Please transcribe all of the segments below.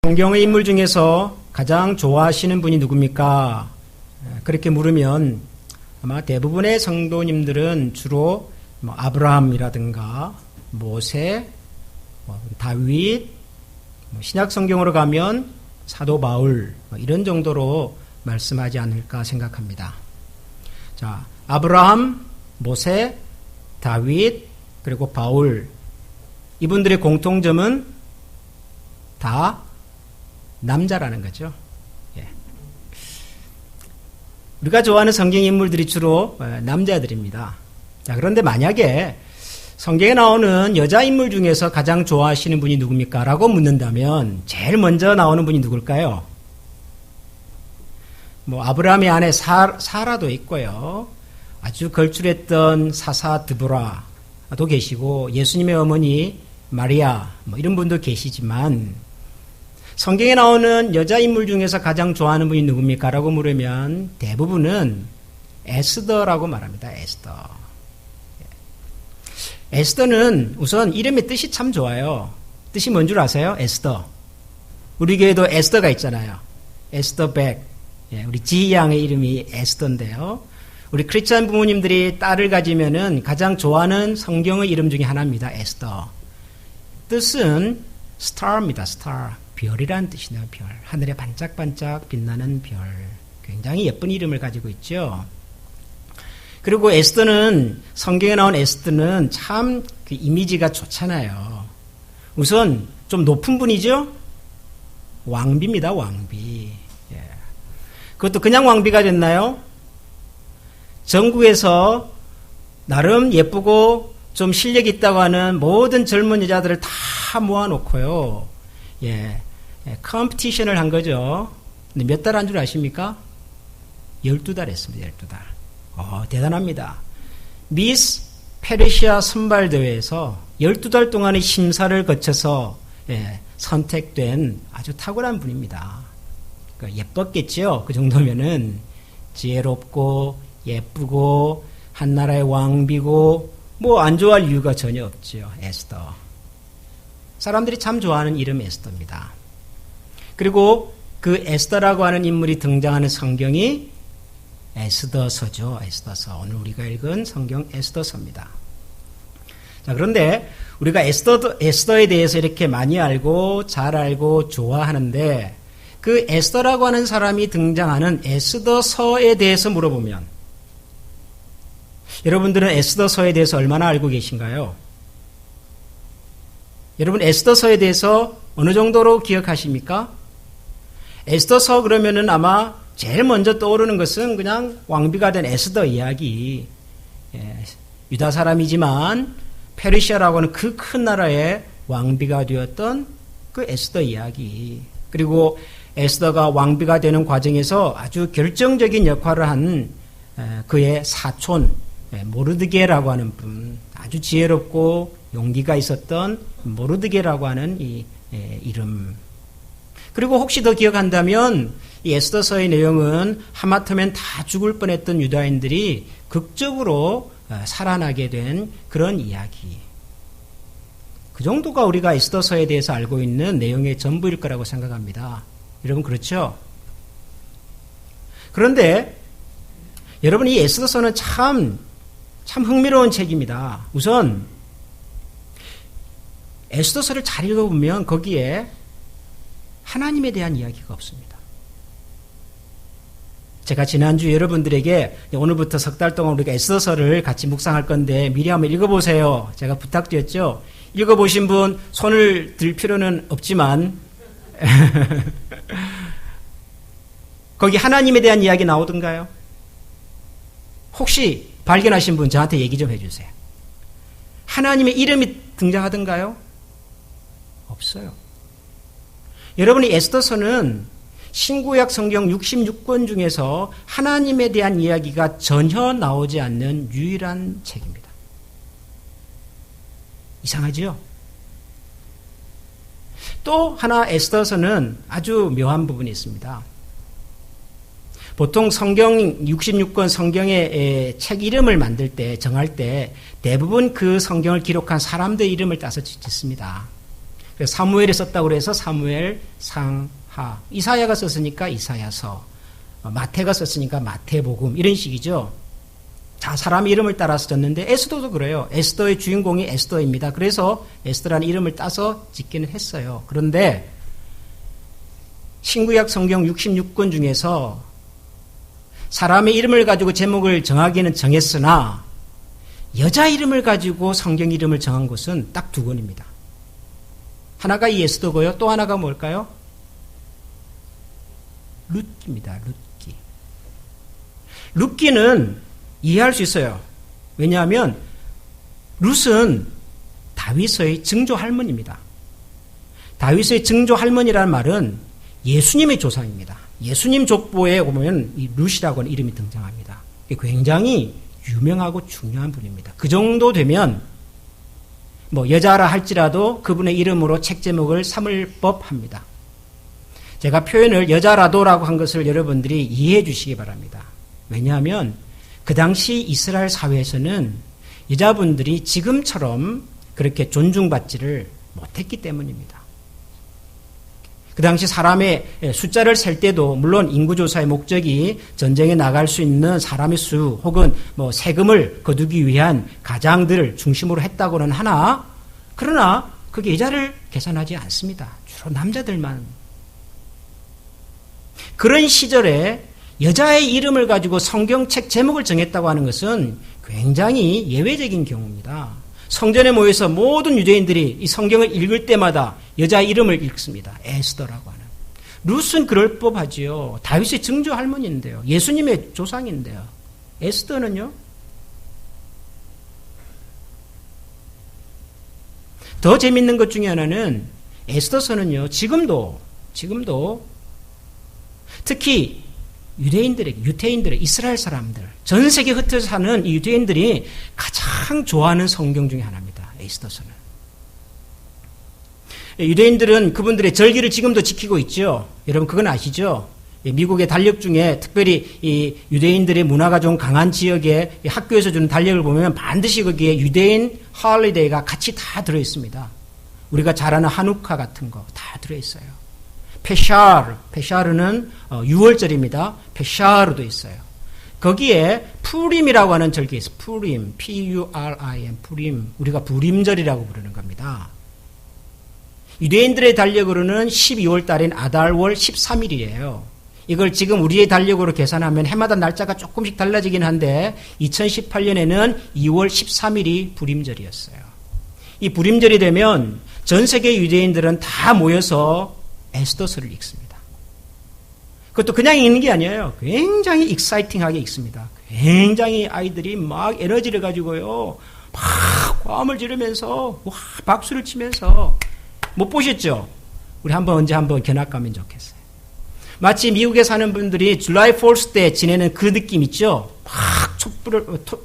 성경의 인물 중에서 가장 좋아하시는 분이 누굽니까? 그렇게 물으면 아마 대부분의 성도님들은 주로 아브라함이라든가 모세, 다윗, 신약 성경으로 가면 사도 바울 이런 정도로 말씀하지 않을까 생각합니다. 자, 아브라함, 모세, 다윗, 그리고 바울 이분들의 공통점은 다 남자라는 거죠. 예. 우리가 좋아하는 성경 인물들이 주로 남자들입니다. 자, 그런데 만약에 성경에 나오는 여자 인물 중에서 가장 좋아하시는 분이 누굽니까? 라고 묻는다면 제일 먼저 나오는 분이 누굴까요? 아브라함의 아내 사라도 있고요. 아주 걸출했던 사사 드보라도 계시고 예수님의 어머니 마리아 이런 분도 계시지만 성경에 나오는 여자 인물 중에서 가장 좋아하는 분이 누굽니까? 라고 물으면 대부분은 에스더라고 말합니다. 에스더. 에스더는 우선 이름의 뜻이 참 좋아요. 뜻이 뭔 줄 아세요? 에스더. 우리 교회도 에스더가 있잖아요. 에스더 백. 우리 지희 양의 이름이 에스더인데요. 우리 크리스찬 부모님들이 딸을 가지면은 가장 좋아하는 성경의 이름 중에 하나입니다. 에스더. 뜻은 스타입니다. 스타. 별이라는 뜻이네요. 별. 하늘에 반짝반짝 빛나는 별. 굉장히 예쁜 이름을 가지고 있죠. 그리고 에스더는 성경에 나온 에스더는 참 그 이미지가 좋잖아요. 우선 좀 높은 분이죠. 왕비입니다. 왕비. 예. 그것도 그냥 왕비가 됐나요? 전국에서 나름 예쁘고 좀 실력 있다고 하는 모든 젊은 여자들을 다 모아놓고요. 예, 컴피티션을 한 거죠. 근데 몇 달 한 줄 아십니까? 12달 했습니다. 12달. 대단합니다. 미스 페르시아 선발대회에서 12달 동안의 심사를 거쳐서 선택된 아주 탁월한 분입니다. 그러니까 예뻤겠죠? 그 정도면은 지혜롭고 예쁘고 한나라의 왕비고 안 좋아할 이유가 전혀 없죠. 에스더. 사람들이 참 좋아하는 이름 에스더입니다. 그리고 그 에스더라고 하는 인물이 등장하는 성경이 에스더서죠. 에스더서. 오늘 우리가 읽은 성경 에스더서입니다. 자, 그런데 우리가 에스더에 대해서 이렇게 많이 알고 잘 알고 좋아하는데 그 에스더라고 하는 사람이 등장하는 에스더서에 대해서 물어보면 여러분들은 에스더서에 대해서 얼마나 알고 계신가요? 여러분 에스더서에 대해서 어느 정도로 기억하십니까? 에스더서 그러면은 아마 제일 먼저 떠오르는 것은 그냥 왕비가 된 에스더 이야기. 유다 사람이지만 페르시아라고 하는 그 큰 나라의 왕비가 되었던 그 에스더 이야기. 그리고 에스더가 왕비가 되는 과정에서 아주 결정적인 역할을 한 그의 사촌 모르드게라고 하는 분, 아주 지혜롭고 용기가 있었던 모르드게라고 하는 이 이름. 그리고 혹시 더 기억한다면 이 에스더서의 내용은 하마터면 다 죽을 뻔했던 유다인들이 극적으로 살아나게 된 그런 이야기. 그 정도가 우리가 에스더서에 대해서 알고 있는 내용의 전부일 거라고 생각합니다. 여러분 그렇죠? 그런데 여러분 이 에스더서는 참 흥미로운 책입니다. 우선 에스더서를 잘 읽어보면 거기에 하나님에 대한 이야기가 없습니다. 제가 지난주 여러분들에게 오늘부터 석 달 동안 우리가 에스더서를 같이 묵상할 건데 미리 한번 읽어보세요. 제가 부탁드렸죠. 읽어보신 분 손을 들 필요는 없지만 거기 하나님에 대한 이야기 나오던가요? 혹시 발견하신 분 저한테 얘기 좀 해주세요. 하나님의 이름이 등장하던가요? 없어요. 여러분이 에스더서는 신구약 성경 66권 중에서 하나님에 대한 이야기가 전혀 나오지 않는 유일한 책입니다. 이상하지요? 또 하나 에스더서는 아주 묘한 부분이 있습니다. 보통 성경 66권 성경의 책 이름을 만들 때, 정할 때 대부분 그 성경을 기록한 사람들 이름을 따서 짓습니다. 그래서 사무엘이 썼다고 해서 사무엘 상하. 이사야가 썼으니까 이사야서. 마태가 썼으니까 마태복음. 이런 식이죠. 다 사람의 이름을 따라서 졌는데 에스더도 그래요. 에스더의 주인공이 에스더입니다. 그래서 에스더라는 이름을 따서 짓기는 했어요. 그런데 신구약 성경 66권 중에서 사람의 이름을 가지고 제목을 정하기는 정했으나 여자 이름을 가지고 성경 이름을 정한 곳은 딱 두 권입니다. 하나가 이 에스더고요. 또 하나가 뭘까요? 룻기입니다. 룻기. 룻기는 이해할 수 있어요. 왜냐하면 룻은 다윗의 증조 할머니입니다. 다윗의 증조 할머니라는 말은 예수님의 조상입니다. 예수님 족보에 보면 이 룻이라고 하는 이름이 등장합니다. 굉장히 유명하고 중요한 분입니다. 그 정도 되면 뭐 여자라 할지라도 그분의 이름으로 책 제목을 삼을 법합니다. 제가 표현을 여자라도라고 한 것을 여러분들이 이해해 주시기 바랍니다. 왜냐하면 그 당시 이스라엘 사회에서는 여자분들이 지금처럼 그렇게 존중받지를 못했기 때문입니다. 그 당시 사람의 숫자를 셀 때도 물론 인구조사의 목적이 전쟁에 나갈 수 있는 사람의 수 혹은 뭐 세금을 거두기 위한 가장들을 중심으로 했다고는 하나 그러나 그게 여자를 계산하지 않습니다. 주로 남자들만. 그런 시절에 여자의 이름을 가지고 성경책 제목을 정했다고 하는 것은 굉장히 예외적인 경우입니다. 성전에 모여서 모든 유대인들이 이 성경을 읽을 때마다 여자 이름을 읽습니다. 에스더라고 하는. 룻은 그럴 법하지요. 다윗의 증조 할머니인데요. 예수님의 조상인데요. 에스더는요? 더 재밌는 것 중에 하나는 에스더서는요. 지금도 특히 유태인들의 이스라엘 사람들, 전 세계 흩어져 사는 이 유대인들이 가장 좋아하는 성경 중에 하나입니다. 에스더서는. 유대인들은 그분들의 절기를 지금도 지키고 있죠. 여러분 그건 아시죠? 미국의 달력 중에 특별히 이 유대인들의 문화가 좀 강한 지역의 학교에서 주는 달력을 보면 반드시 거기에 유대인 할리데이가 같이 다 들어있습니다. 우리가 잘 아는 한우카 같은 거 다 들어있어요. 페샤르는 6월절입니다. 페샤르도 있어요. 거기에 푸림이라고 하는 절기 있어요. 푸림, P-U-R-I-M, 푸림. 우리가 부림절이라고 부르는 겁니다. 유대인들의 달력으로는 12월 달인 아달월 13일이에요. 이걸 지금 우리의 달력으로 계산하면 해마다 날짜가 조금씩 달라지긴 한데 2018년에는 2월 13일이 부림절이었어요. 이 부림절이 되면 전 세계 유대인들은 다 모여서 에스더서를 읽습니다. 그것도 그냥 읽는 게 아니에요. 굉장히 익사이팅하게 읽습니다. 굉장히 아이들이 막 에너지를 가지고요. 막 과음을 지르면서 와, 박수를 치면서 못 보셨죠? 우리 언제 한번 견학 가면 좋겠어요. 마치 미국에 사는 분들이 줄라이 4th 때 지내는 그 느낌 있죠?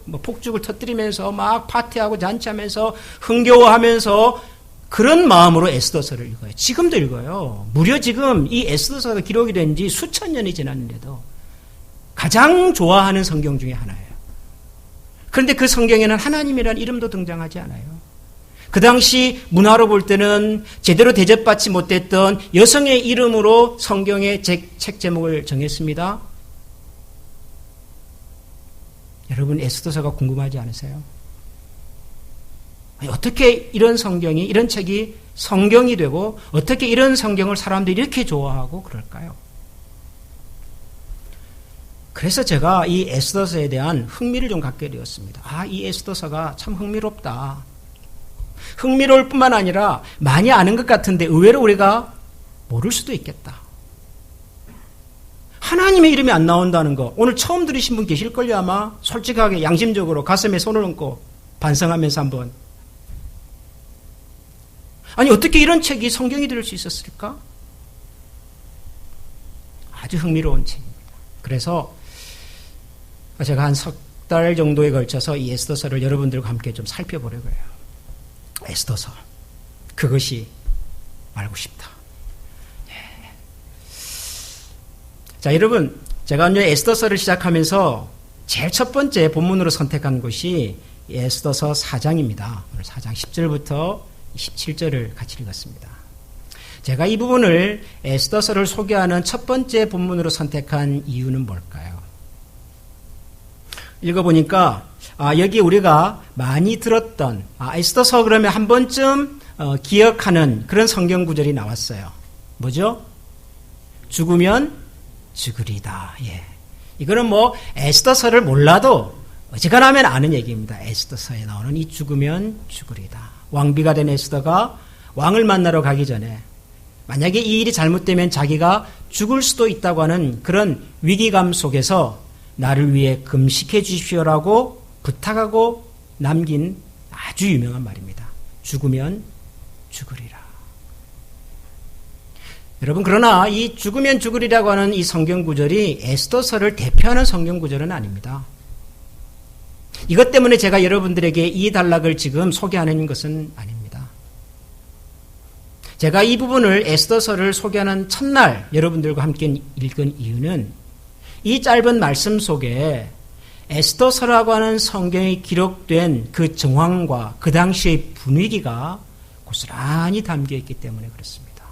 막 폭죽을 터뜨리면서 막 파티하고 잔치하면서 흥겨워하면서 그런 마음으로 에스더서를 읽어요. 지금도 읽어요. 무려 지금 이 에스더서가 기록이 된 지 수천 년이 지났는데도 가장 좋아하는 성경 중에 하나예요. 그런데 그 성경에는 하나님이라는 이름도 등장하지 않아요. 그 당시 문화로 볼 때는 제대로 대접받지 못했던 여성의 이름으로 성경의 책 제목을 정했습니다. 여러분 에스더서가 궁금하지 않으세요? 어떻게 이런 성경이, 이런 책이 성경이 되고 어떻게 이런 성경을 사람들이 이렇게 좋아하고 그럴까요? 그래서 제가 이 에스더서에 대한 흥미를 좀 갖게 되었습니다. 이 에스더서가 참 흥미롭다. 흥미로울 뿐만 아니라 많이 아는 것 같은데 의외로 우리가 모를 수도 있겠다. 하나님의 이름이 안 나온다는 거 오늘 처음 들으신 분 계실걸요 아마. 솔직하게 양심적으로 가슴에 손을 얹고 반성하면서 한번. 아니 어떻게 이런 책이 성경이 될 수 있었을까? 아주 흥미로운 책입니다. 그래서 제가 한 석 달 정도에 걸쳐서 이 에스더서를 여러분들과 함께 좀 살펴보려고 해요. 에스더서. 그것이 알고 싶다. 자, 여러분, 제가 오늘 에스더서를 시작하면서 제일 첫 번째 본문으로 선택한 것이 에스더서 4장입니다. 오늘 4장 10절부터 17절을 같이 읽었습니다. 제가 이 부분을 에스더서를 소개하는 첫 번째 본문으로 선택한 이유는 뭘까요? 읽어보니까 여기 우리가 많이 들었던 에스더서 그러면 한 번쯤 기억하는 그런 성경 구절이 나왔어요. 뭐죠? 죽으면 죽으리다. 예. 이거는 뭐 에스더서를 몰라도 어지간하면 아는 얘기입니다. 에스더서에 나오는 이 죽으면 죽으리다. 왕비가 된 에스더가 왕을 만나러 가기 전에 만약에 이 일이 잘못되면 자기가 죽을 수도 있다고 하는 그런 위기감 속에서 나를 위해 금식해 주십시오라고 부탁하고 남긴 아주 유명한 말입니다. 죽으면 죽으리라. 여러분, 그러나 이 죽으면 죽으리라고 하는 이 성경 구절이 에스더서를 대표하는 성경 구절은 아닙니다. 이것 때문에 제가 여러분들에게 이 단락을 지금 소개하는 것은 아닙니다. 제가 이 부분을 에스더서를 소개하는 첫날 여러분들과 함께 읽은 이유는 이 짧은 말씀 속에 에스더서라고 하는 성경에 기록된 그 정황과 그 당시의 분위기가 고스란히 담겨있기 때문에 그렇습니다.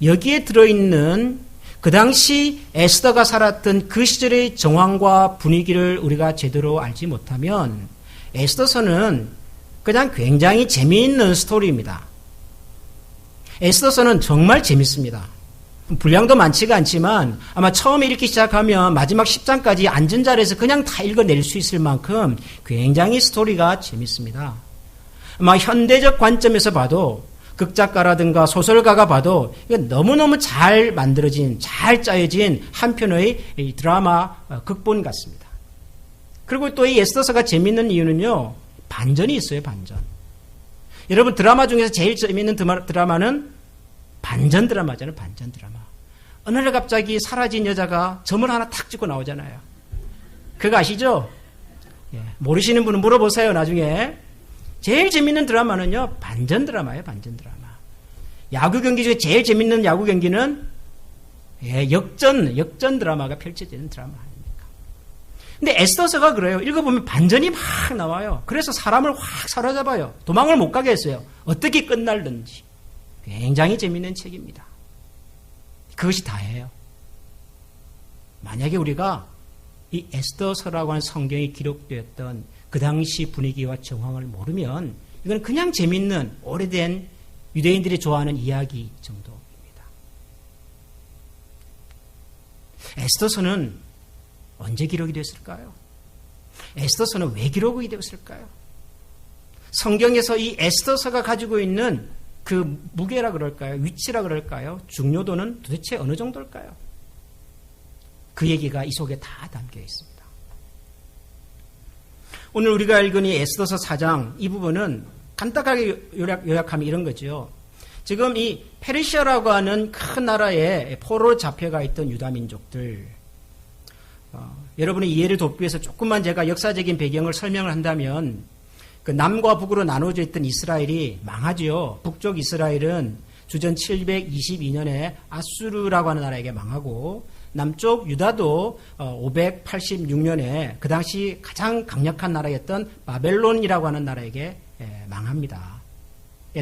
여기에 들어있는 그 당시 에스더가 살았던 그 시절의 정황과 분위기를 우리가 제대로 알지 못하면 에스더서는 그냥 굉장히 재미있는 스토리입니다. 에스더서는 정말 재밌습니다. 분량도 많지가 않지만 아마 처음에 읽기 시작하면 마지막 10장까지 앉은 자리에서 그냥 다 읽어낼 수 있을 만큼 굉장히 스토리가 재밌습니다. 아마 현대적 관점에서 봐도 극작가라든가 소설가가 봐도 너무너무 잘 만들어진, 잘 짜여진 한 편의 드라마 극본 같습니다. 그리고 또 이 에스더서가 재밌는 이유는요, 반전이 있어요, 반전. 여러분, 드라마 중에서 제일 재밌는 드라마는 반전 드라마잖아요, 반전 드라마. 어느 날 갑자기 사라진 여자가 점을 하나 탁 찍고 나오잖아요. 그거 아시죠? 예, 모르시는 분은 물어보세요, 나중에. 제일 재밌는 드라마는요, 반전 드라마예요, 반전 드라마. 야구 경기 중에 제일 재밌는 야구 경기는 역전 드라마가 펼쳐지는 드라마 아닙니까? 근데 에스더서가 그래요. 읽어보면 반전이 막 나와요. 그래서 사람을 확 사로잡아요. 도망을 못 가게 했어요. 어떻게 끝날는지. 굉장히 재밌는 책입니다. 그것이 다예요. 만약에 우리가 이 에스더서라고 하는 성경이 기록되었던 그 당시 분위기와 정황을 모르면 이건 그냥 재밌는 오래된 유대인들이 좋아하는 이야기 정도입니다. 에스더서는 언제 기록이 됐을까요? 에스더서는 왜 기록이 되었을까요? 성경에서 이 에스더서가 가지고 있는 그 무게라 그럴까요? 위치라 그럴까요? 중요도는 도대체 어느 정도일까요? 그 얘기가 이 속에 다 담겨 있습니다. 오늘 우리가 읽은 이 에스더서 4장 이 부분은 간단하게 요약하면 이런 거죠. 지금 이 페르시아라고 하는 큰 나라에 포로로 잡혀가 있던 유다 민족들, 여러분의 이해를 돕기 위해서 조금만 제가 역사적인 배경을 설명을 한다면 그 남과 북으로 나눠져 있던 이스라엘이 망하지요. 북쪽 이스라엘은 주전 722년에 아수르라고 하는 나라에게 망하고 남쪽 유다도 586년에 그 당시 가장 강력한 나라였던 바벨론이라고 하는 나라에게 망합니다.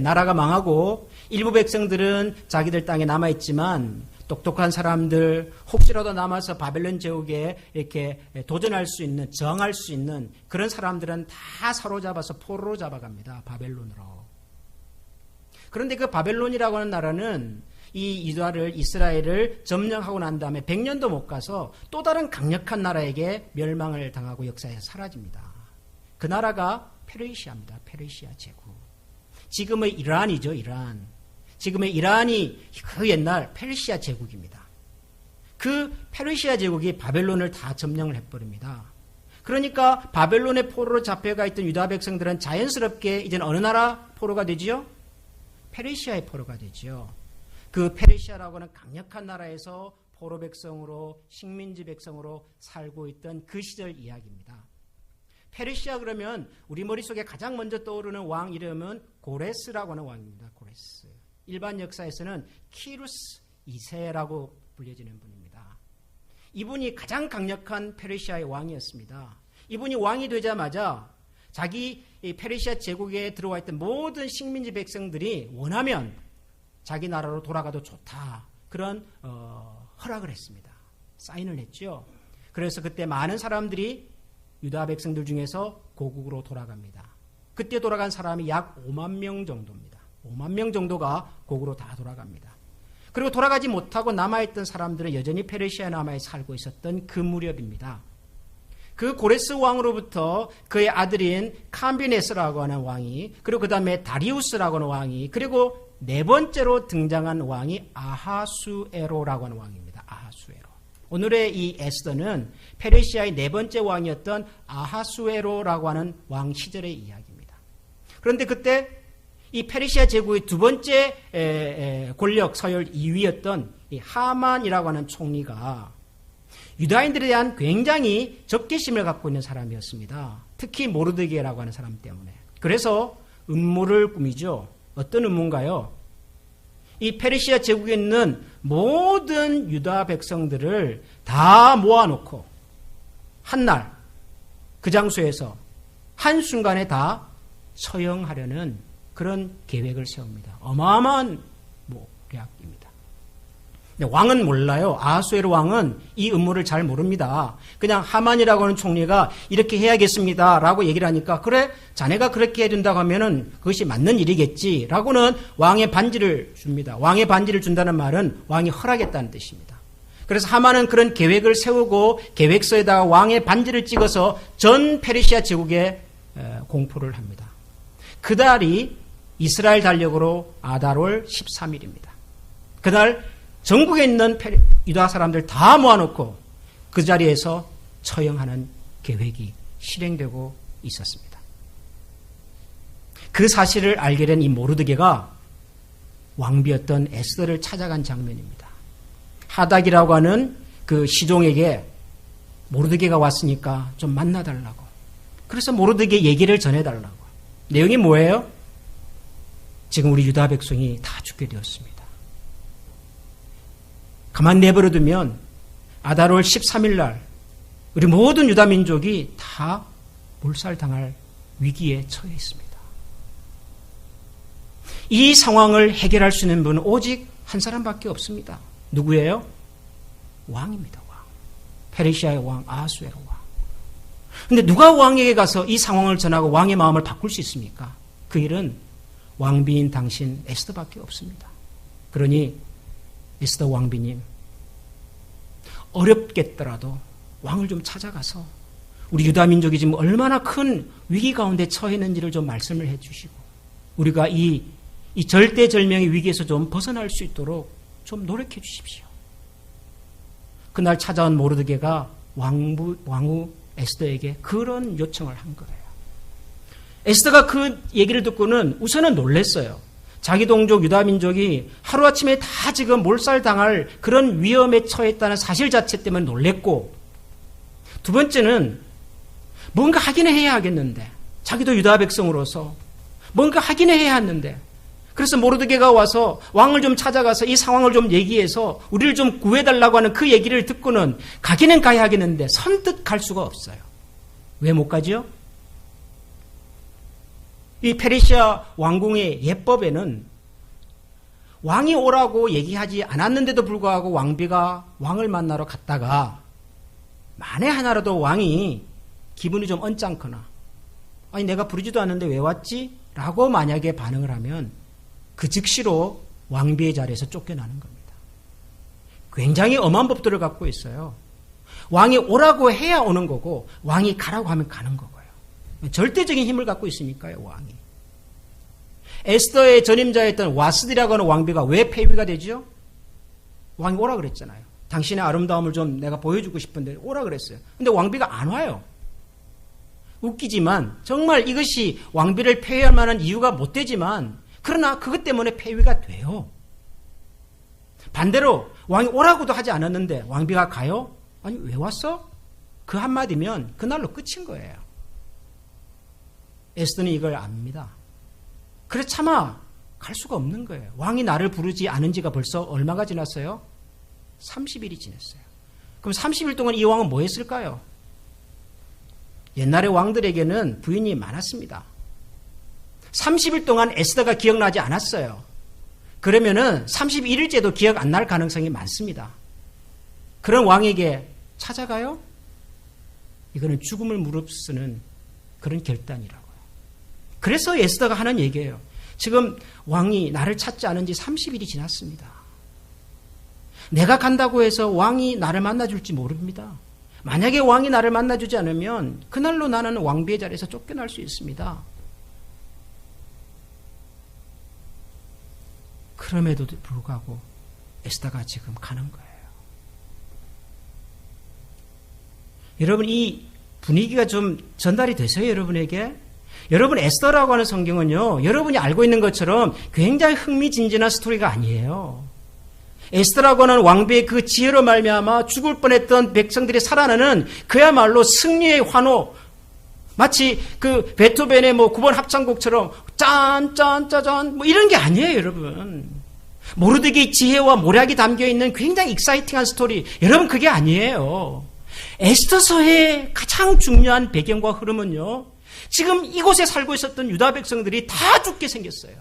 나라가 망하고 일부 백성들은 자기들 땅에 남아있지만 똑똑한 사람들 혹시라도 남아서 바벨론 제국에 이렇게 도전할 수 있는, 저항할 수 있는 그런 사람들은 다 사로잡아서 포로로 잡아갑니다. 바벨론으로. 그런데 그 바벨론이라고 하는 나라는 이 유다를, 이스라엘을 점령하고 난 다음에 100년도 못 가서 또 다른 강력한 나라에게 멸망을 당하고 역사에서 사라집니다. 그 나라가 페르시아입니다. 페르시아 제국. 지금의 이란이죠, 이란. 지금의 이란이 그 옛날 페르시아 제국입니다. 그 페르시아 제국이 바벨론을 다 점령을 해버립니다. 그러니까 바벨론의 포로로 잡혀가 있던 유다 백성들은 자연스럽게 이제는 어느 나라 포로가 되지요? 페르시아의 포로가 되지요. 그 페르시아라고 하는 강력한 나라에서 포로 백성으로, 식민지 백성으로 살고 있던 그 시절 이야기입니다. 페르시아 그러면 우리 머릿속에 가장 먼저 떠오르는 왕 이름은 고레스라고 하는 왕입니다. 고레스. 일반 역사에서는 키루스 2세라고 불려지는 분입니다. 이분이 가장 강력한 페르시아의 왕이었습니다. 이분이 왕이 되자마자 자기 페르시아 제국에 들어와 있던 모든 식민지 백성들이 원하면 자기 나라로 돌아가도 좋다. 그런 허락을 했습니다. 사인을 했죠. 그래서 그때 많은 사람들이 유다 백성들 중에서 고국으로 돌아갑니다. 그때 돌아간 사람이 약 5만 명 정도입니다. 5만 명 정도가 고국으로 다 돌아갑니다. 그리고 돌아가지 못하고 남아있던 사람들은 여전히 페르시아에 남아 살고 있었던 그 무렵입니다. 그 고레스 왕으로부터 그의 아들인 캄비네스라고 하는 왕이, 그리고 그 다음에 다리우스라고 하는 왕이, 그리고 네 번째로 등장한 왕이 아하수에로라고 하는 왕입니다. 아하수에로. 오늘의 이 에스더는 페르시아의 네 번째 왕이었던 아하수에로라고 하는 왕 시절의 이야기입니다. 그런데 그때 이 페르시아 제국의 두 번째 권력 서열 2위였던 이 하만이라고 하는 총리가 유다인들에 대한 굉장히 적개심을 갖고 있는 사람이었습니다. 특히 모르드게라고 하는 사람 때문에. 그래서 음모를 꾸미죠. 어떤 음모인가요? 이 페르시아 제국에 있는 모든 유다 백성들을 다 모아놓고 한날 그 장소에서 한순간에 다 처형하려는 그런 계획을 세웁니다. 어마어마한 계략입니다. 왕은 몰라요. 아하수에로 왕은 이 음모를 잘 모릅니다. 그냥 하만이라고 하는 총리가 이렇게 해야겠습니다 라고 얘기를 하니까, 그래 자네가 그렇게 해야 된다고 하면은 그것이 맞는 일이겠지 라고는 왕의 반지를 줍니다. 왕의 반지를 준다는 말은 왕이 허락했다는 뜻입니다. 그래서 하만은 그런 계획을 세우고 계획서에다가 왕의 반지를 찍어서 전 페르시아 제국에 공포를 합니다. 그달이 이스라엘 달력으로 아달월 13일입니다. 그날 전국에 있는 유다 사람들 다 모아놓고 그 자리에서 처형하는 계획이 실행되고 있었습니다. 그 사실을 알게 된 이 모르드게가 왕비였던 에스더를 찾아간 장면입니다. 하닥이라고 하는 그 시종에게 모르드게가 왔으니까 좀 만나달라고. 그래서 모르드게 얘기를 전해달라고. 내용이 뭐예요? 지금 우리 유다 백성이 다 죽게 되었습니다. 가만 내버려두면 아달월 13일 날 우리 모든 유다 민족이 다 몰살당할 위기에 처해 있습니다. 이 상황을 해결할 수 있는 분은 오직 한 사람밖에 없습니다. 누구예요? 왕입니다. 왕. 페르시아의 왕 아하수에로 왕. 근데 누가 왕에게 가서 이 상황을 전하고 왕의 마음을 바꿀 수 있습니까? 그 일은 왕비인 당신 에스더밖에 없습니다. 그러니 에스더 왕비님, 어렵겠더라도 왕을 좀 찾아가서 우리 유다 민족이 지금 얼마나 큰 위기 가운데 처해 있는지를 좀 말씀을 해 주시고 우리가 이 절대절명의 위기에서 좀 벗어날 수 있도록 좀 노력해 주십시오. 그날 찾아온 모르드게가 왕후 에스더에게 그런 요청을 한 거예요. 에스더가 그 얘기를 듣고는 우선은 놀랐어요. 자기 동족 유다 민족이 하루아침에 다 지금 몰살당할 그런 위험에 처했다는 사실 자체 때문에 놀랬고, 두 번째는 뭔가 하기는 해야 하겠는데, 자기도 유다 백성으로서 뭔가 하기는 해야 하는데, 그래서 모르드게가 와서 왕을 좀 찾아가서 이 상황을 좀 얘기해서 우리를 좀 구해달라고 하는 그 얘기를 듣고는 가기는 가야 하겠는데 선뜻 갈 수가 없어요. 왜 못 가죠? 이 페르시아 왕궁의 예법에는 왕이 오라고 얘기하지 않았는데도 불구하고 왕비가 왕을 만나러 갔다가 만에 하나라도 왕이 기분이 좀 언짢거나 아니 내가 부르지도 않는데 왜 왔지? 라고 만약에 반응을 하면 그 즉시로 왕비의 자리에서 쫓겨나는 겁니다. 굉장히 엄한 법들을 갖고 있어요. 왕이 오라고 해야 오는 거고 왕이 가라고 하면 가는 거고요. 절대적인 힘을 갖고 있으니까요, 왕이. 에스더의 전임자였던 와스디라고 하는 왕비가 왜 폐위가 되죠? 왕이 오라 그랬잖아요. 당신의 아름다움을 좀 내가 보여주고 싶은데 오라 그랬어요. 근데 왕비가 안 와요. 웃기지만 정말 이것이 왕비를 폐위할 만한 이유가 못 되지만 그러나 그것 때문에 폐위가 돼요. 반대로 왕이 오라고도 하지 않았는데 왕비가 가요? 아니 왜 왔어? 그 한마디면 그날로 끝인 거예요. 에스더는 이걸 압니다. 그래 차마 갈 수가 없는 거예요. 왕이 나를 부르지 않은 지가 벌써 얼마가 지났어요? 30일이 지났어요. 그럼 30일 동안 이 왕은 뭐 했을까요? 옛날의 왕들에게는 부인이 많았습니다. 30일 동안 에스더가 기억나지 않았어요. 그러면은 31일째도 기억 안 날 가능성이 많습니다. 그런 왕에게 찾아가요? 이거는 죽음을 무릅쓰는 그런 결단이라고요. 그래서 에스더가 하는 얘기예요. 지금 왕이 나를 찾지 않은 지 30일이 지났습니다. 내가 간다고 해서 왕이 나를 만나줄지 모릅니다. 만약에 왕이 나를 만나주지 않으면 그날로 나는 왕비의 자리에서 쫓겨날 수 있습니다. 그럼에도 불구하고 에스더가 지금 가는 거예요. 여러분, 이 분위기가 좀 전달이 되세요, 여러분에게? 여러분, 에스더라고 하는 성경은요, 여러분이 알고 있는 것처럼 굉장히 흥미진진한 스토리가 아니에요. 에스더라고 하는 왕비의 그 지혜로 말미암아 죽을 뻔했던 백성들이 살아나는 그야말로 승리의 환호, 마치 그 베토벤의 9번 합창곡처럼 짠짠짜잔 이런 게 아니에요, 여러분. 모르드게의 지혜와 모략이 담겨 있는 굉장히 익사이팅한 스토리, 여러분 그게 아니에요. 에스더서의 가장 중요한 배경과 흐름은요, 지금 이곳에 살고 있었던 유다 백성들이 다 죽게 생겼어요.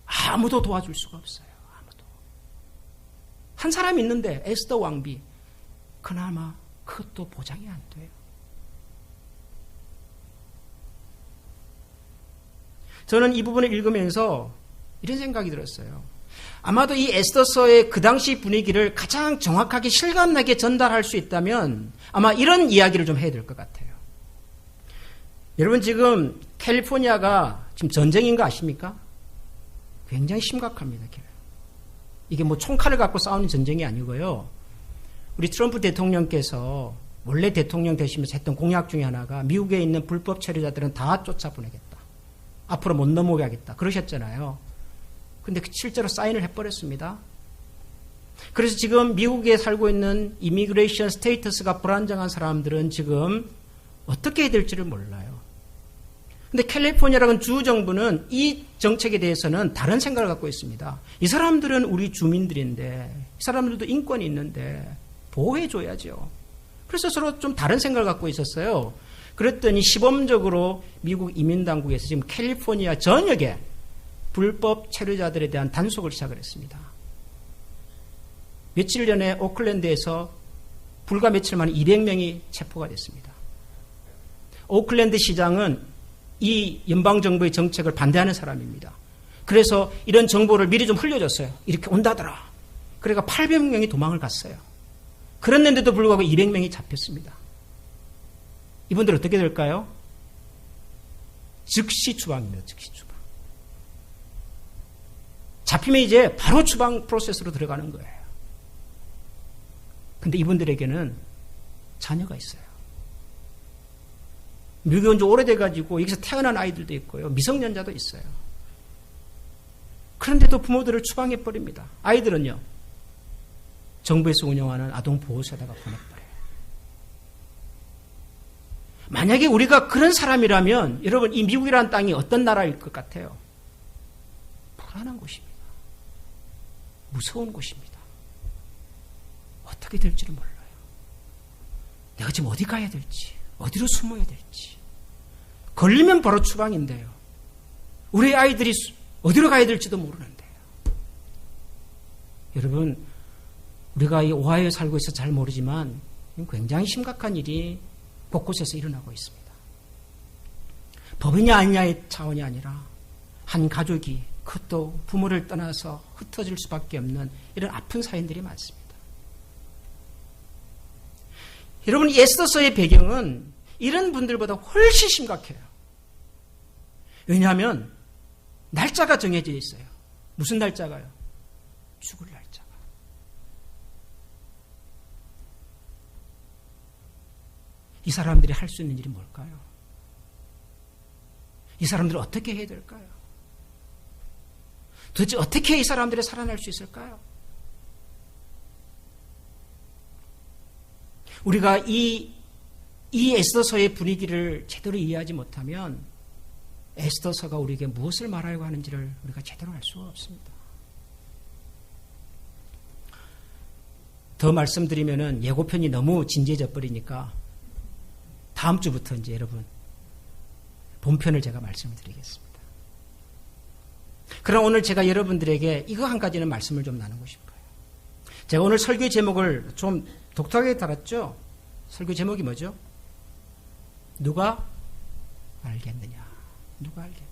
아무도 도와줄 수가 없어요. 아무도. 한 사람 있는데 에스더 왕비, 그나마 그것도 보장이 안 돼요. 저는 이 부분을 읽으면서 이런 생각이 들었어요. 아마도 이 에스더서의 그 당시 분위기를 가장 정확하게 실감나게 전달할 수 있다면 아마 이런 이야기를 좀 해야 될 것 같아요. 여러분, 지금 캘리포니아가 지금 전쟁인 거 아십니까? 굉장히 심각합니다. 이게 총칼을 갖고 싸우는 전쟁이 아니고요. 우리 트럼프 대통령께서 원래 대통령 되시면서 했던 공약 중에 하나가 미국에 있는 불법 체류자들은 다 쫓아보내겠다. 앞으로 못 넘어오게 하겠다. 그러셨잖아요. 근데 실제로 사인을 해버렸습니다. 그래서 지금 미국에 살고 있는 이미그레이션 스테이터스가 불안정한 사람들은 지금 어떻게 해야 될지를 몰라요. 근데 캘리포니아라는 주 정부는 이 정책에 대해서는 다른 생각을 갖고 있습니다. 이 사람들은 우리 주민들인데, 이 사람들도 인권이 있는데 보호해줘야죠. 그래서 서로 좀 다른 생각을 갖고 있었어요. 그랬더니 시범적으로 미국 이민당국에서 지금 캘리포니아 전역에 불법 체류자들에 대한 단속을 시작을 했습니다. 며칠 전에 오클랜드에서 불과 며칠 만에 200명이 체포가 됐습니다. 오클랜드 시장은 이 연방정부의 정책을 반대하는 사람입니다. 그래서 이런 정보를 미리 좀 흘려줬어요. 이렇게 온다더라. 그러니까 800명이 도망을 갔어요. 그랬는데도 불구하고 200명이 잡혔습니다. 이분들 어떻게 될까요? 즉시 추방입니다. 즉시 추방. 잡히면 이제 바로 추방 프로세스로 들어가는 거예요. 근데 이분들에게는 자녀가 있어요. 미국에 온 지 오래돼가지고 여기서 태어난 아이들도 있고요. 미성년자도 있어요. 그런데도 부모들을 추방해버립니다. 아이들은요, 정부에서 운영하는 아동보호소에다가 보내버려요. 만약에 우리가 그런 사람이라면 여러분, 이 미국이라는 땅이 어떤 나라일 것 같아요? 불안한 곳입니다. 무서운 곳입니다. 어떻게 될지를 몰라요. 내가 지금 어디 가야 될지, 어디로 숨어야 될지. 걸리면 바로 추방인데요. 우리 아이들이 어디로 가야 될지도 모르는데요. 여러분, 우리가 이 오하이오에 살고 있어서 잘 모르지만 굉장히 심각한 일이 곳곳에서 일어나고 있습니다. 법이냐 아니냐의 차원이 아니라 한 가족이 그것도 부모를 떠나서 흩어질 수밖에 없는 이런 아픈 사연들이 많습니다. 여러분, 이 에스더서의 배경은 이런 분들보다 훨씬 심각해요. 왜냐하면 날짜가 정해져 있어요. 무슨 날짜가요? 죽을 날짜가. 이 사람들이 할 수 있는 일이 뭘까요? 이 사람들은 어떻게 해야 될까요? 도대체 어떻게 이 사람들이 살아날 수 있을까요? 우리가 이 에스더서의 분위기를 제대로 이해하지 못하면 에스더서가 우리에게 무엇을 말하려고 하는지를 우리가 제대로 알 수가 없습니다. 더 말씀드리면은 예고편이 너무 진지해져 버리니까 다음 주부터 이제 여러분 본편을 제가 말씀을 드리겠습니다. 그럼 오늘 제가 여러분들에게 이거 한 가지는 말씀을 좀 나누고 싶어요. 제가 오늘 설교 제목을 좀 독특하게 달았죠? 설교 제목이 뭐죠? 누가 알겠느냐? 누가 알겠느냐?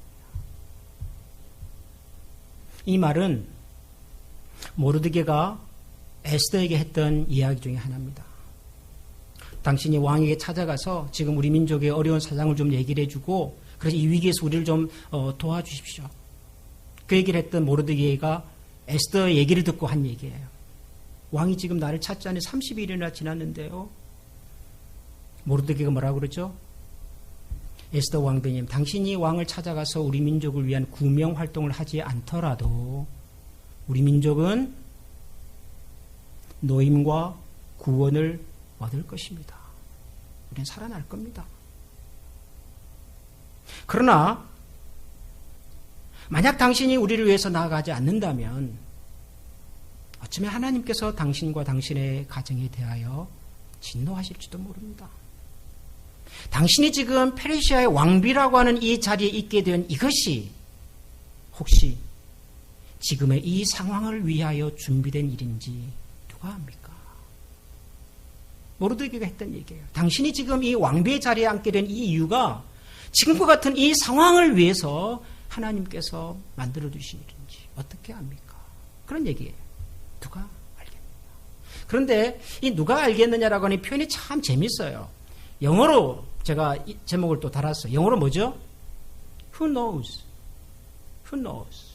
이 말은 모르드게가 에스더에게 했던 이야기 중에 하나입니다. 당신이 왕에게 찾아가서 지금 우리 민족의 어려운 사정을 좀 얘기를 해주고 그래서 이 위기에서 우리를 좀 도와주십시오. 그 얘기를 했던 모르드게가 에스더의 얘기를 듣고 한 얘기예요. 왕이 지금 나를 찾지 않은 30일이나 지났는데요. 모르드게가 뭐라고 그러죠? 에스더 왕비님, 당신이 왕을 찾아가서 우리 민족을 위한 구명 활동을 하지 않더라도 우리 민족은 노임과 구원을 얻을 것입니다. 우리는 살아날 겁니다. 그러나 만약 당신이 우리를 위해서 나아가지 않는다면 어쩌면 하나님께서 당신과 당신의 가정에 대하여 진노하실지도 모릅니다. 당신이 지금 페르시아의 왕비라고 하는 이 자리에 있게 된 이것이 혹시 지금의 이 상황을 위하여 준비된 일인지 누가 압니까? 모르드게가 했던 얘기예요. 당신이 지금 이 왕비의 자리에 앉게 된 이 이유가 지금과 같은 이 상황을 위해서 하나님께서 만들어 주신 일인지 어떻게 압니까? 그런 얘기예요. 누가 알겠느냐. 그런데 이 누가 알겠느냐라고 하는 표현이 참 재밌어요. 영어로 제가 이 제목을 또 달았어요. 영어로 뭐죠? Who knows? Who knows?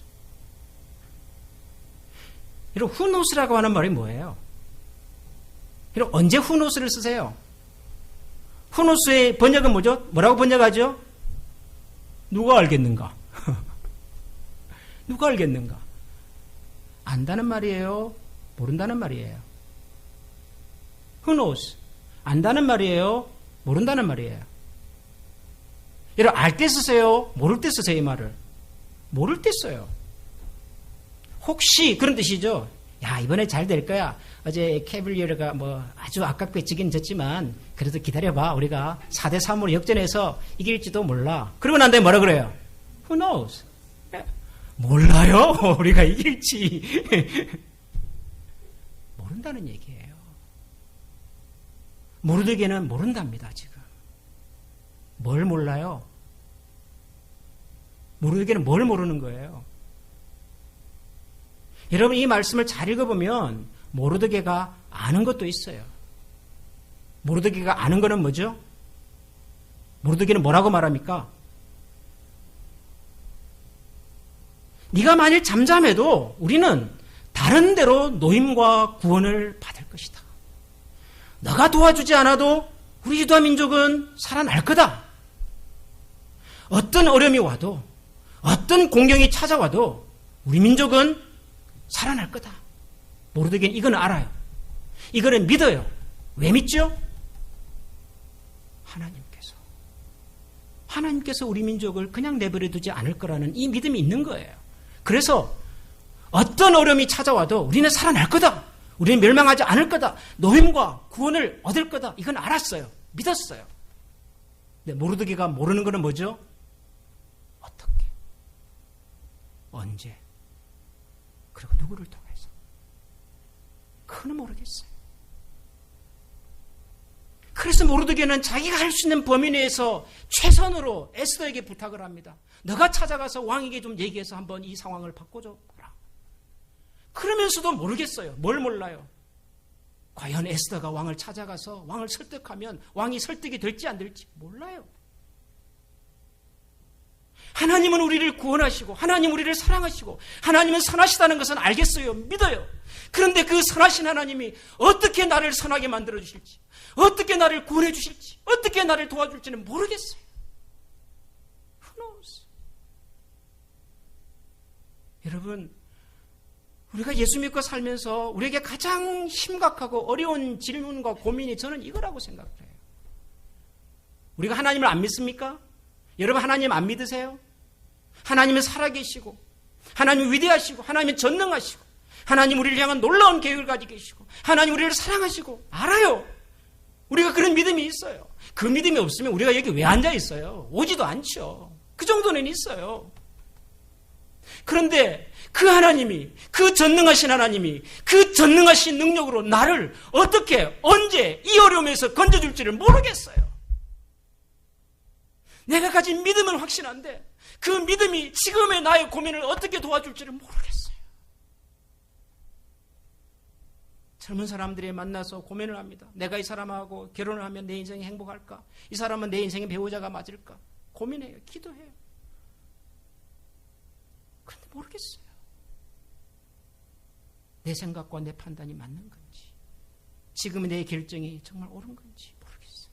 이런 who knows라고 하는 말이 뭐예요? 이런 언제 who knows를 쓰세요? who knows의 번역은 뭐죠? 뭐라고 번역하죠? 누가 알겠는가? 누가 알겠는가? 안다는 말이에요? 모른다는 말이에요? Who knows? 안다는 말이에요? 모른다는 말이에요? 여러분, 알 때 쓰세요? 모를 때 쓰세요? 이 말을? 모를 때 써요. 혹시 그런 뜻이죠? 야, 이번에 잘 될 거야. 어제 캐블리어가 뭐 아주 아깝게 지긴 졌지만 그래도 기다려봐. 우리가 4대3으로 역전해서 이길지도 몰라. 그러고 난 다음에 뭐라 그래요? Who knows? 몰라요? 우리가 이길지. 모른다는 얘기예요. 모르드게는 모른답니다, 지금. 뭘 몰라요? 모르드게는 뭘 모르는 거예요? 여러분, 이 말씀을 잘 읽어보면 모르드게가 아는 것도 있어요. 모르드게가 아는 거는 뭐죠? 모르드게는 뭐라고 말합니까? 네가 만일 잠잠해도 우리는 다른 데로 노임과 구원을 받을 것이다. 너가 도와주지 않아도 우리 유다 민족은 살아날 거다. 어떤 어려움이 와도 어떤 공경이 찾아와도 우리 민족은 살아날 거다. 모르드게는 이거는 알아요. 이거는 믿어요. 왜 믿죠? 하나님께서 우리 민족을 그냥 내버려 두지 않을 거라는 이 믿음이 있는 거예요. 그래서 어떤 어려움이 찾아와도 우리는 살아날 거다. 우리는 멸망하지 않을 거다. 노임과 구원을 얻을 거다. 이건 알았어요. 믿었어요. 근데 모르드게가 모르는 거는 뭐죠? 어떻게? 언제? 그리고 누구를 통해서? 그거는 모르겠어요. 그래서 모르드게는 자기가 할 수 있는 범위 내에서 최선으로 에스더에게 부탁을 합니다. 너가 찾아가서 왕에게 좀 얘기해서 한번 이 상황을 바꿔줘라. 그러면서도 모르겠어요. 뭘 몰라요? 과연 에스더가 왕을 찾아가서 왕을 설득하면 왕이 설득이 될지 안 될지 몰라요. 하나님은 우리를 구원하시고 하나님 우리를 사랑하시고 하나님은 선하시다는 것은 알겠어요. 믿어요. 그런데 그 선하신 하나님이 어떻게 나를 선하게 만들어 주실지, 어떻게 나를 구원해 주실지, 어떻게 나를 도와줄지는 모르겠어요. Who knows? 여러분, 우리가 예수 믿고 살면서 우리에게 가장 심각하고 어려운 질문과 고민이 저는 이거라고 생각을 해요. 우리가 하나님을 안 믿습니까? 여러분, 하나님 안 믿으세요? 하나님은 살아계시고 하나님은 위대하시고 하나님은 전능하시고 하나님 우리를 향한 놀라운 계획을 가지고 계시고 하나님 우리를 사랑하시고 알아요. 우리가 그런 믿음이 있어요. 그 믿음이 없으면 우리가 여기 왜 앉아 있어요? 오지도 않죠. 그 정도는 있어요. 그런데 그 하나님이, 그 전능하신 하나님이 그 전능하신 능력으로 나를 어떻게, 언제 이 어려움에서 건져줄지를 모르겠어요. 내가 가진 믿음은 확신한데 그 믿음이 지금의 나의 고민을 어떻게 도와줄지를 모르겠어요. 젊은 사람들이 만나서 고민을 합니다. 내가 이 사람하고 결혼을 하면 내 인생이 행복할까? 이 사람은 내 인생의 배우자가 맞을까? 고민해요. 기도해요. 그런데 모르겠어요. 내 생각과 내 판단이 맞는 건지, 지금의 내 결정이 정말 옳은 건지 모르겠어요.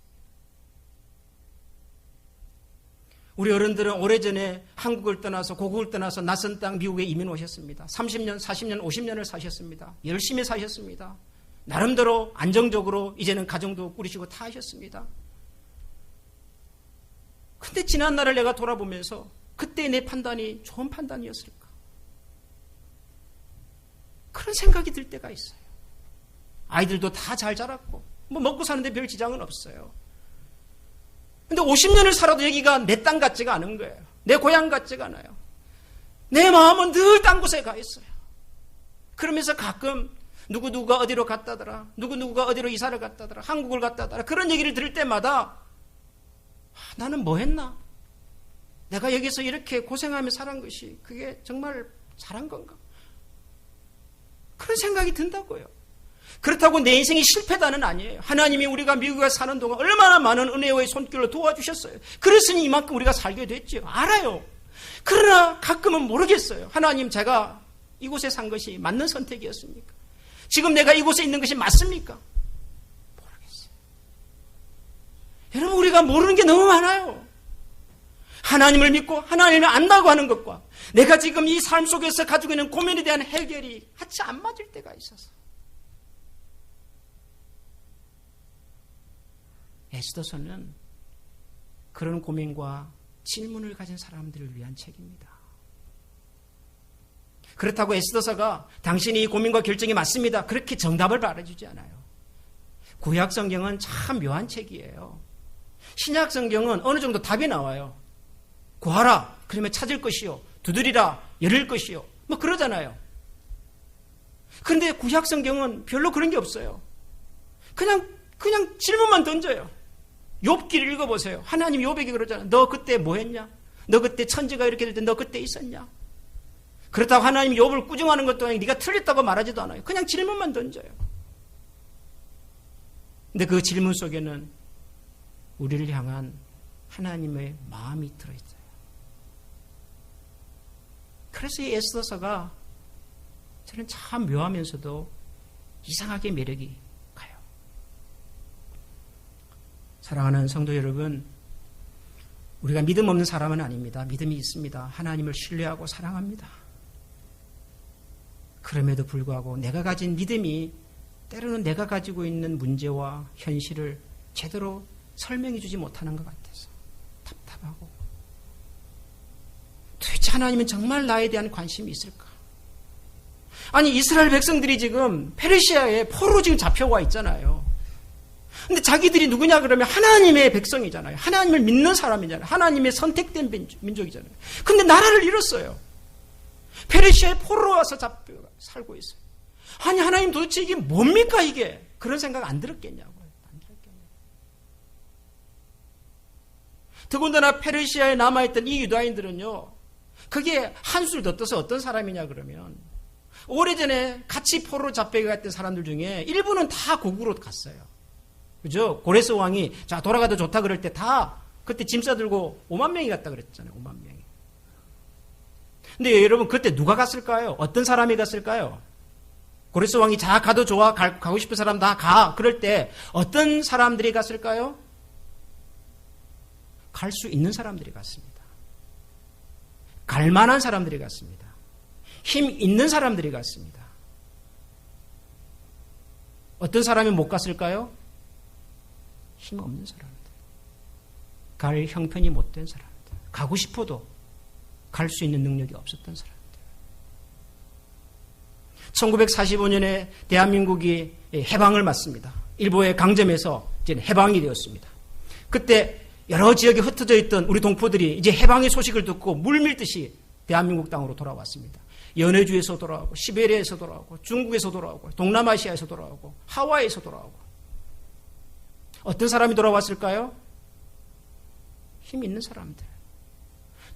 우리 어른들은 오래전에 한국을 떠나서 고국을 떠나서 낯선 땅 미국에 이민 오셨습니다. 30년, 40년, 50년을 사셨습니다. 열심히 사셨습니다. 나름대로 안정적으로 이제는 가정도 꾸리시고 다 하셨습니다. 근데 지난 날을 내가 돌아보면서 그때 내 판단이 좋은 판단이었을까? 그런 생각이 들 때가 있어요. 아이들도 다 잘 자랐고 뭐 먹고 사는데 별 지장은 없어요. 근데 50년을 살아도 여기가 내 땅 같지가 않은 거예요. 내 고향 같지가 않아요. 내 마음은 늘 딴 곳에 가 있어요. 그러면서 가끔 누구누구가 어디로 갔다더라, 누구누구가 어디로 이사를 갔다더라, 한국을 갔다더라, 그런 얘기를 들을 때마다 나는 뭐 했나? 내가 여기서 이렇게 고생하며 살은 것이 그게 정말 잘한 건가? 그런 생각이 든다고요. 그렇다고 내 인생이 실패다는 아니에요. 하나님이 우리가 미국에 사는 동안 얼마나 많은 은혜의 손길로 도와주셨어요. 그랬으니 이만큼 우리가 살게 됐죠. 알아요. 그러나 가끔은 모르겠어요. 하나님, 제가 이곳에 산 것이 맞는 선택이었습니까? 지금 내가 이곳에 있는 것이 맞습니까? 모르겠어요. 여러분, 우리가 모르는 게 너무 많아요. 하나님을 믿고 하나님을 안다고 하는 것과 내가 지금 이 삶 속에서 가지고 있는 고민에 대한 해결이 같이 안 맞을 때가 있어서. 에스더서는 그런 고민과 질문을 가진 사람들을 위한 책입니다. 그렇다고 에스더서가 당신이 이 고민과 결정이 맞습니다, 그렇게 정답을 말해주지 않아요. 구약 성경은 참 묘한 책이에요. 신약 성경은 어느 정도 답이 나와요. 구하라, 그러면 찾을 것이요. 두드리라, 열릴 것이요. 뭐 그러잖아요. 그런데 구약 성경은 별로 그런 게 없어요. 그냥 질문만 던져요. 욥기를 읽어보세요. 하나님 욥에게 그러잖아요. 너 그때 뭐 했냐? 너 그때 천지가 이렇게 될 때 너 그때 있었냐? 그렇다고 하나님 욥을 꾸중하는 것도 아니고 네가 틀렸다고 말하지도 않아요. 그냥 질문만 던져요. 근데 그 질문 속에는 우리를 향한 하나님의 마음이 들어있어요. 그래서 이 에스더서가 저는 참 묘하면서도 이상하게 매력이 가요. 사랑하는 성도 여러분, 우리가 믿음 없는 사람은 아닙니다. 믿음이 있습니다. 하나님을 신뢰하고 사랑합니다. 그럼에도 불구하고 내가 가진 믿음이 때로는 내가 가지고 있는 문제와 현실을 제대로 설명해 주지 못하는 것 같아서 답답하고, 도대체 하나님은 정말 나에 대한 관심이 있을까? 아니, 이스라엘 백성들이 지금 페르시아에 포로로 지금 잡혀와 있잖아요. 근데 자기들이 누구냐 그러면 하나님의 백성이잖아요. 하나님을 믿는 사람이잖아요. 하나님의 선택된 민족이잖아요. 근데 나라를 잃었어요. 페르시아에 포로로 와서 잡혀 살고 있어요. 아니, 하나님 도대체 이게 뭡니까 이게? 그런 생각 안 들었겠냐고요. 안 들었겠냐고요. 더군다나 페르시아에 남아있던 이 유다인들은요, 그게 한술 더 떠서 어떤 사람이냐 그러면, 오래전에 같이 포로로 잡혀갔던 사람들 중에 일부는 다 고국으로 갔어요. 그죠? 고레스 왕이 자 돌아가도 좋다 그럴 때 다 그때 짐 싸들고 5만 명이 갔다 그랬잖아요. 5만 명이. 근데 여러분, 그때 누가 갔을까요? 어떤 사람이 갔을까요? 고레스 왕이 자 가도 좋아, 가고 싶은 사람 다 가. 그럴 때 어떤 사람들이 갔을까요? 갈 수 있는 사람들이 갔습니다. 갈 만한 사람들이 갔습니다. 힘 있는 사람들이 갔습니다. 어떤 사람이 못 갔을까요? 힘 없는 사람들. 갈 형편이 못 된 사람들. 가고 싶어도 갈 수 있는 능력이 없었던 사람들. 1945년에 대한민국이 해방을 맞습니다. 일본의 강점에서 이제 해방이 되었습니다. 그때 여러 지역에 흩어져 있던 우리 동포들이 이제 해방의 소식을 듣고 물밀듯이 대한민국 땅으로 돌아왔습니다. 연해주에서 돌아오고 시베리아에서 돌아오고 중국에서 돌아오고 동남아시아에서 돌아오고 하와이에서 돌아오고. 어떤 사람이 돌아왔을까요? 힘 있는 사람들,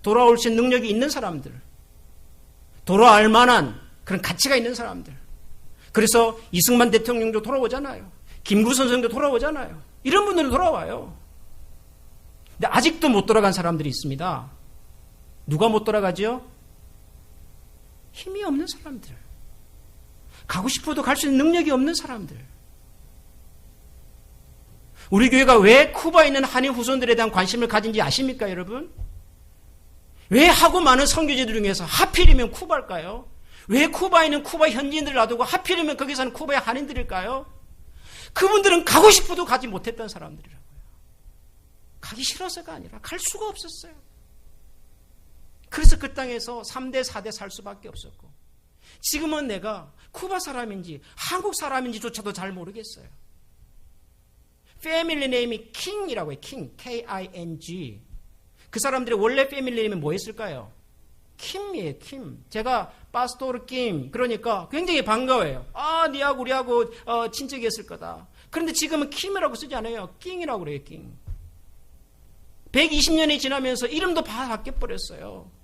돌아올 수 있는 능력이 있는 사람들, 돌아올 만한 그런 가치가 있는 사람들. 그래서 이승만 대통령도 돌아오잖아요. 김구선 선생도 돌아오잖아요. 이런 분들은 돌아와요. 근데 아직도 못 돌아간 사람들이 있습니다. 누가 못 돌아가죠? 힘이 없는 사람들. 가고 싶어도 갈 수 있는 능력이 없는 사람들. 우리 교회가 왜 쿠바에 있는 한인 후손들에 대한 관심을 가진지 아십니까, 여러분? 왜 하고 많은 선교지들 중에서 하필이면 쿠바일까요? 왜 쿠바에 있는 쿠바 현지인들을 놔두고 하필이면 거기 사는 쿠바의 한인들일까요? 그분들은 가고 싶어도 가지 못했던 사람들이라고요. 가기 싫어서가 아니라 갈 수가 없었어요. 그래서 그 땅에서 3대, 4대 살 수밖에 없었고, 지금은 내가 쿠바 사람인지 한국 사람인지조차도 잘 모르겠어요. 패밀리 네임이 킹이라고 해요. 킹, K-I-N-G. 그 사람들의 원래 패밀리 네임은 뭐였을까요? 킴이에요, 킴. 제가 파스토르 킴, 그러니까 굉장히 반가워요. 아, 니하고 우리하고 친척이었을 거다. 그런데 지금은 킴이라고 쓰지 않아요. 킹이라고 그래요, 킹. 120년이 지나면서 이름도 바뀌어버렸어요.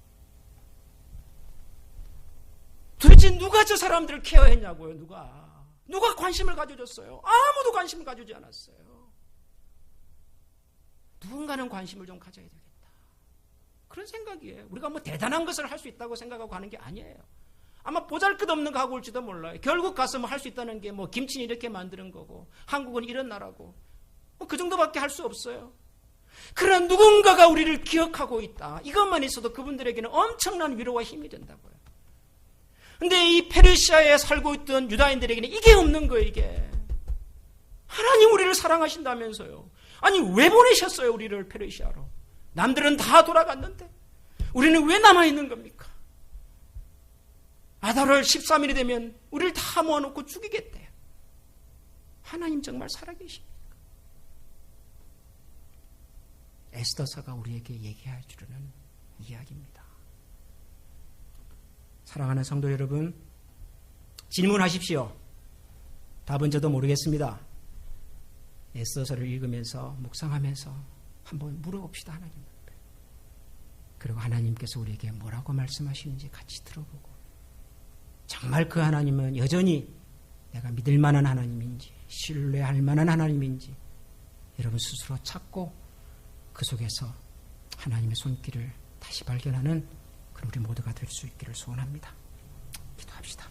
도대체 누가 저 사람들을 케어했냐고요, 누가 관심을 가져줬어요? 아무도 관심을 가져주지 않았어요. 누군가는 관심을 좀 가져야 되겠다. 그런 생각이에요. 우리가 뭐 대단한 것을 할 수 있다고 생각하고 하는 게 아니에요. 아마 보잘것없는 각오일지도 몰라요. 결국 가서 뭐 할 수 있다는 게 뭐 김치는 이렇게 만드는 거고 한국은 이런 나라고 뭐 그 정도밖에 할 수 없어요. 그러나 누군가가 우리를 기억하고 있다. 이것만 있어도 그분들에게는 엄청난 위로와 힘이 된다고요. 근데 이 페르시아에 살고 있던 유다인들에게는 이게 없는 거예요, 이게. 하나님 우리를 사랑하신다면서요. 아니, 왜 보내셨어요, 우리를 페르시아로? 남들은 다 돌아갔는데 우리는 왜 남아있는 겁니까? 아달월 13일이 되면 우리를 다 모아놓고 죽이겠대요. 하나님 정말 살아계십니까? 에스더서가 우리에게 얘기해 주려는 이야기입니다. 사랑하는 성도 여러분, 질문하십시오. 답은 저도 모르겠습니다. 에스더서를 읽으면서 묵상하면서 한번 물어봅시다, 하나님 앞에. 그리고 하나님께서 우리에게 뭐라고 말씀하시는지 같이 들어보고, 정말 그 하나님은 여전히 내가 믿을 만한 하나님인지 신뢰할 만한 하나님인지 여러분 스스로 찾고 그 속에서 하나님의 손길을 다시 발견하는 그런 우리 모두가 될 수 있기를 소원합니다. 기도합시다.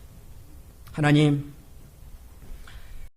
하나님,